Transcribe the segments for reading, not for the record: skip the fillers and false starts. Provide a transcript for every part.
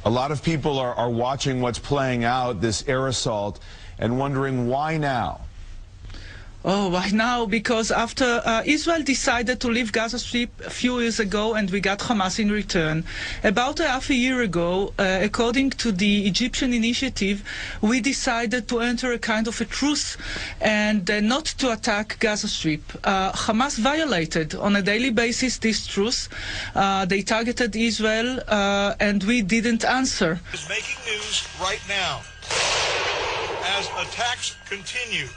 A lot of people are watching what's playing out, this air assault, and wondering why now? Oh, why now? Because after Israel decided to leave Gaza Strip a few years ago and we got Hamas in return, about half a year ago, according to the Egyptian initiative, we decided to enter a kind of a truce and not to attack Gaza Strip. Hamas violated on a daily basis this truce. They targeted Israel and we didn't answer. Is making news right now as attacks continue.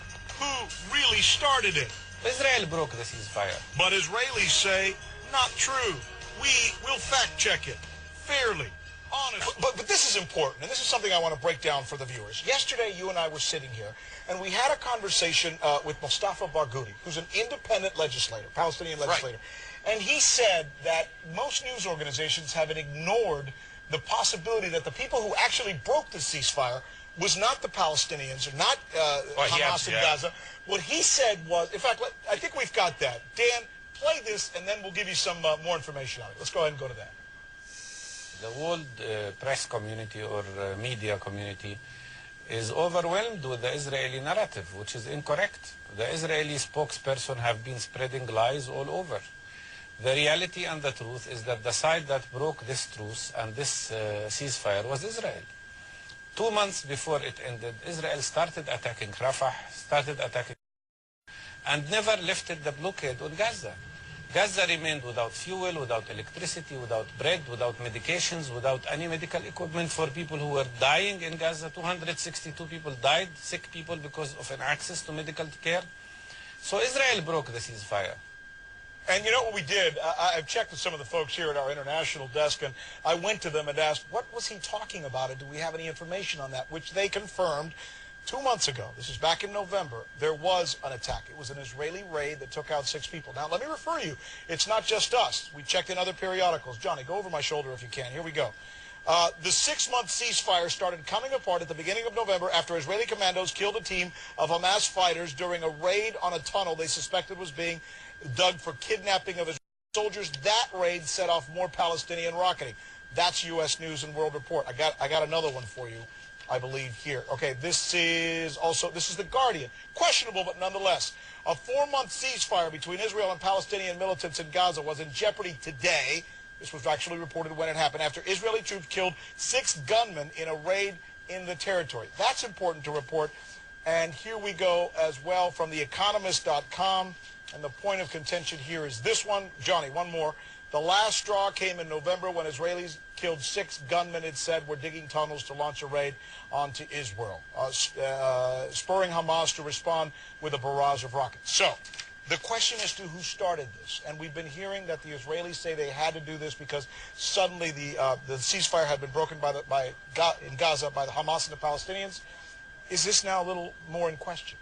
Who really started it? Israel broke the ceasefire. But Israelis say, not true. We will fact check it fairly, honestly. But this is important, and this is something I want to break down for the viewers. Yesterday, you and I were sitting here, and we had a conversation with Mustafa Barghouti, who's an independent legislator, Palestinian legislator. Right. And he said that most news organizations have ignored the possibility that the people who actually broke the ceasefire was not the Palestinians, or not Hamas in Gaza. What he said was, in fact, I think we've got that. Dan, play this, and then we'll give you some more information on it. Let's go ahead and go to that. The world press community or media community is overwhelmed with the Israeli narrative, which is incorrect. The Israeli spokesperson have been spreading lies all over. The reality and the truth is that the side that broke this truce and this ceasefire was Israel. 2 months before it ended, Israel started attacking Rafah, and never lifted the blockade on Gaza. Gaza remained without fuel, without electricity, without bread, without medications, without any medical equipment for people who were dying in Gaza. 262 people died, sick people, because of an access to medical care. So Israel broke the ceasefire. And you know what we did? I've checked with some of the folks here at our international desk, and I went to them and asked, what was he talking about, and do we have any information on that? Which they confirmed 2 months ago. This is back in November. There was an attack. It was an Israeli raid that took out 6 people. Now, let me refer you. It's not just us. We checked in other periodicals. Johnny, go over my shoulder if you can. Here we go. The 6-month ceasefire started coming apart at the beginning of November after Israeli commandos killed a team of Hamas fighters during a raid on a tunnel they suspected was being dug for kidnapping of Israeli soldiers. That raid set off more Palestinian rocketing. That's U.S. News and World Report. I got another one for you, I believe, here. Okay, this is The Guardian. Questionable, but nonetheless. A 4-month ceasefire between Israel and Palestinian militants in Gaza was in jeopardy today. This was actually reported when it happened after Israeli troops killed 6 gunmen in a raid in the territory. That's important to report. And here we go as well from theeconomist.com. And the point of contention here is this one. Johnny, one more. The last straw came in November when Israelis killed 6 gunmen, it said, were digging tunnels to launch a raid onto Israel, spurring Hamas to respond with a barrage of rockets. So the question is to who started this. And we've been hearing that the Israelis say they had to do this because suddenly the ceasefire had been broken in Gaza by the Hamas and the Palestinians. Is this now a little more in question?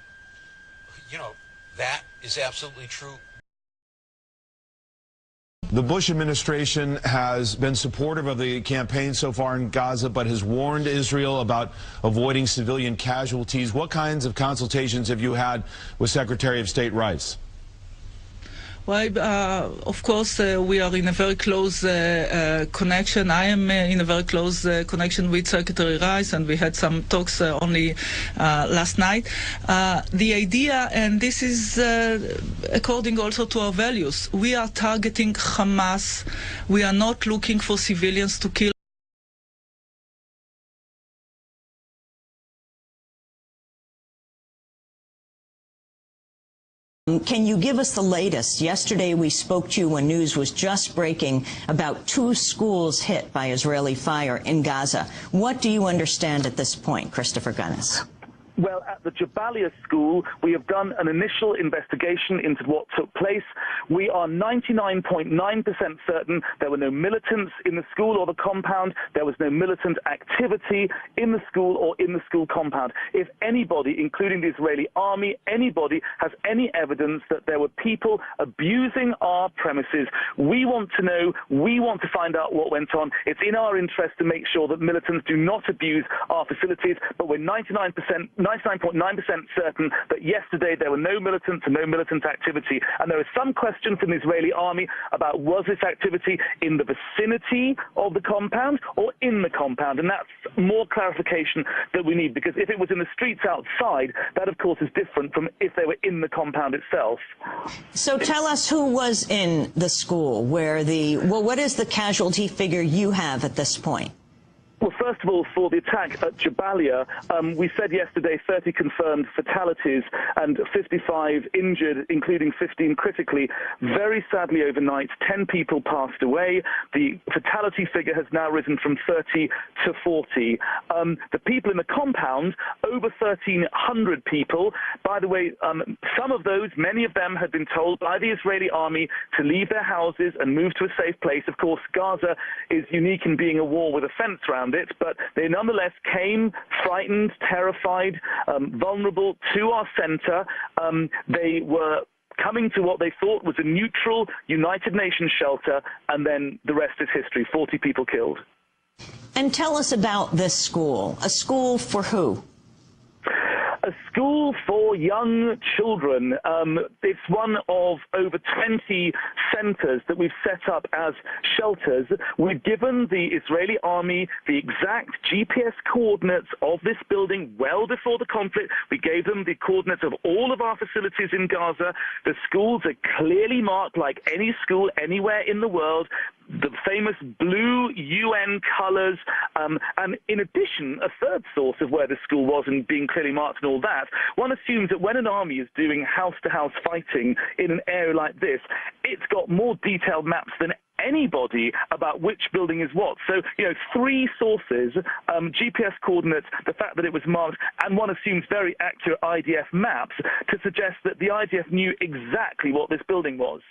You know, that is absolutely true. The Bush administration has been supportive of the campaign so far in Gaza, but has warned Israel about avoiding civilian casualties. What kinds of consultations have you had with Secretary of State Rice? Well, of course, we are in a very close connection. I am in a very close connection with Secretary Rice, and we had some talks only last night. The idea, and this is according also to our values, we are targeting Hamas. We are not looking for civilians to kill. Can you give us the latest? Yesterday we spoke to you when news was just breaking about 2 schools hit by Israeli fire in Gaza. What do you understand at this point, Christopher Gunnis? Well, at the Jabalia school, we have done an initial investigation into what took place. We are 99.9% certain there were no militants in the school or the compound. There was no militant activity in the school or in the school compound. If anybody, including the Israeli army, anybody has any evidence that there were people abusing our premises, we want to know, we want to find out what went on. It's in our interest to make sure that militants do not abuse our facilities, but we're 99% 99.9% certain that yesterday there were no militants and no militant activity. And there is some question from the Israeli army about was this activity in the vicinity of the compound or in the compound. And that's more clarification that we need, because if it was in the streets outside, that of course is different from if they were in the compound itself. So tell us who was in the school where what is the casualty figure you have at this point? Well, first of all, for the attack at Jabalia, we said yesterday 30 confirmed fatalities and 55 injured, including 15 critically. Very sadly, overnight, 10 people passed away. The fatality figure has now risen from 30 to 40. The people in the compound, over 1,300 people. By the way, some of those, many of them had been told by the Israeli army to leave their houses and move to a safe place. Of course, Gaza is unique in being a war with a fence around it, but they nonetheless came frightened, terrified, vulnerable to our center. They were coming to what they thought was a neutral United Nations shelter, and then the rest is history. 40 people killed. And tell us about this school. A school for who? A school for young children. It's one of over 20 centers that we've set up as shelters. We've given the Israeli army the exact GPS coordinates of this building well before the conflict. We gave them the coordinates of all of our facilities in Gaza. The schools are clearly marked like any school anywhere in the world. The famous blue UN colors, and in addition, a third source of where the school was and being clearly marked and all that, one assumes that when an army is doing house-to-house fighting in an area like this, it's got more detailed maps than anybody about which building is what. So, 3 sources, GPS coordinates, the fact that it was marked, and one assumes very accurate IDF maps to suggest that the IDF knew exactly what this building was.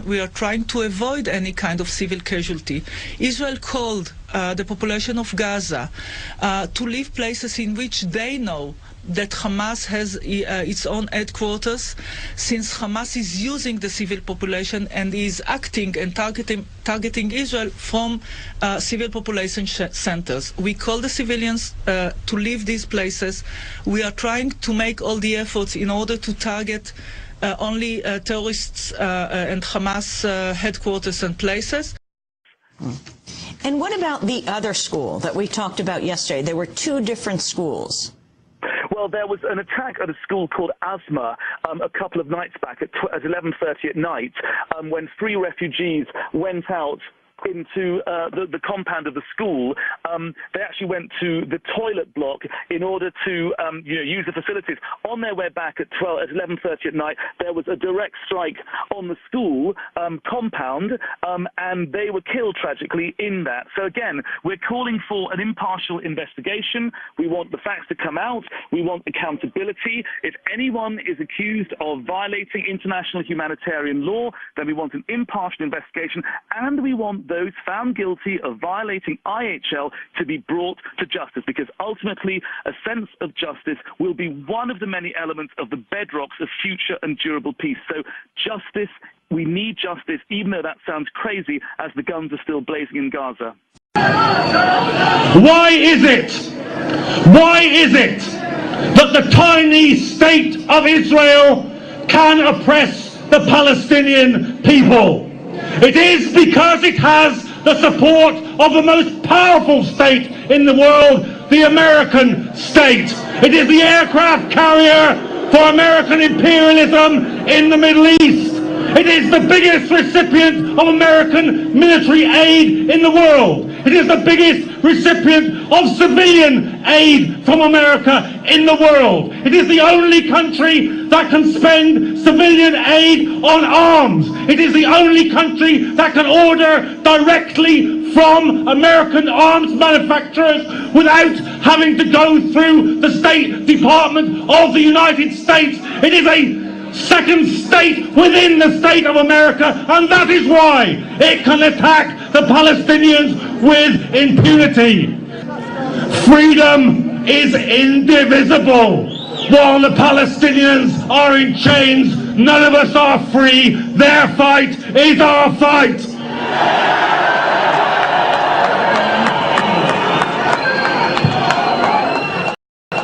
We are trying to avoid any kind of civil casualty. Israel called the population of Gaza to leave places in which they know that Hamas has its own headquarters, since Hamas is using the civil population and is acting and targeting Israel from civil population centers. We call the civilians to leave these places. We are trying to make all the efforts in order to target only terrorists and Hamas headquarters and places. And what about the other school that we talked about yesterday? There were 2 different schools. Well, there was an attack at a school called Asma a couple of nights back at 11:30 at night when 3 refugees went out into the compound of the school. They actually went to the toilet block in order to use the facilities. On their way back at 11:30 at night, there was a direct strike on the school compound, and they were killed tragically in that. So again, we're calling for an impartial investigation. We want the facts to come out. We want accountability. If anyone is accused of violating international humanitarian law, then we want an impartial investigation, and we want those found guilty of violating IHL to be brought to justice, because ultimately a sense of justice will be one of the many elements of the bedrocks of future and durable peace. So justice, we need justice, even though that sounds crazy as the guns are still blazing in Gaza. Why is it that the tiny state of Israel can oppress the Palestinian people? It is because it has the support of the most powerful state in the world, the American state. It is the aircraft carrier for American imperialism in the Middle East. It is the biggest recipient of American military aid in the world. It is the biggest recipient of civilian aid from America in the world. It is the only country that can spend civilian aid on arms. It is the only country that can order directly from American arms manufacturers without having to go through the State Department of the United States. It is a second state within the state of America, and that is why it can attack the Palestinians with impunity. Freedom is indivisible. While the Palestinians are in chains, none of us are free. Their fight is our fight.